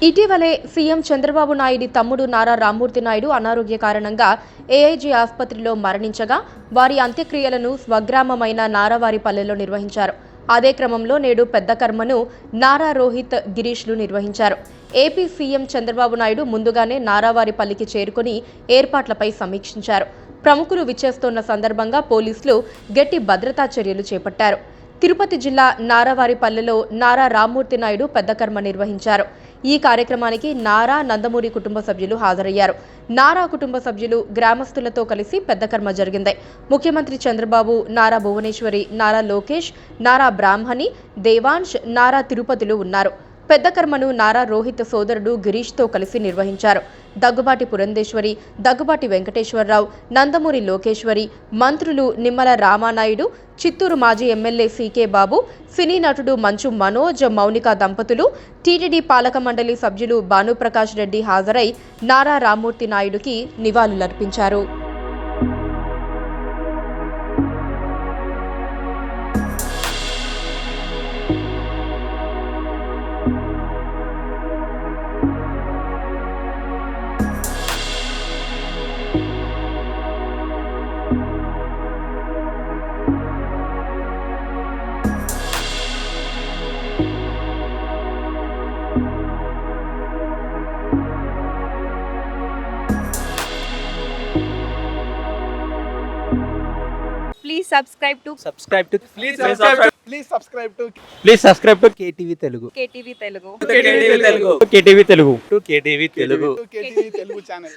ఇటీవలే సీఎం చంద్రబాబు నాయుడి తమ్ముడు నారా రామ్మూర్తి నాయుడు అనారోగ్య కారణంగా ఏఐజీ ఆసుపత్రిలో మరణించగా వారి అంత్యక్రియలను స్వగ్రామమైన నారావారిపల్లెలో నిర్వహించారు. అదే క్రమంలో నేడు పెద్ద కర్మను నారా రోహిత్ గిరీష్లు నిర్వహించారు. ఏపీ సీఎం చంద్రబాబు నాయుడు ముందుగానే నారావారిపల్లికి చేరుకుని ఏర్పాట్లపై సమీక్షించారు. ప్రముఖులు విచ్చేస్తోన్న సందర్భంగా పోలీసులు గట్టి భద్రతా చర్యలు చేపట్టారు. తిరుపతి జిల్లా నారావారిపల్లెలో నారా రామ్మూర్తి నాయుడు పెద్ద కర్మ నిర్వహించారు. ఈ కార్యక్రమానికి నారా నందమూరి కుటుంబ సభ్యులు హాజరయ్యారు. నారా కుటుంబ సభ్యులు గ్రామస్తులతో కలిసి పెద్ద కర్మ జరిగింది. ముఖ్యమంత్రి చంద్రబాబు, నారా భువనేశ్వరి, నారా లోకేష్, నారా బ్రాహ్మణి, దేవాంశ్, నారా తిరుపతిలు ఉన్నారు. పెద్ద కర్మను నారా రోహిత్ సోదరుడు గిరీష్తో కలిసి నిర్వహించారు. దగ్గుబాటి పురంధేశ్వరి, దగ్గుబాటి వెంకటేశ్వరరావు, నందమూరి లోకేశ్వరి, మంత్రులు నిమ్మల రామానాయుడు, చిత్తూరు మాజీ ఎమ్మెల్యే సీకే బాబు, సినీ నటుడు మంచు మనోజ్, మౌనిక దంపతులు, టీటీడీ పాలక మండలి సభ్యులు భానుప్రకాష్ రెడ్డి హాజరై నారా రామ్మూర్తి నాయుడుకి నివాళులర్పించారు. Please subscribe to KTV Telugu. KTV Telugu. KTV Telugu. KTV Telugu channel.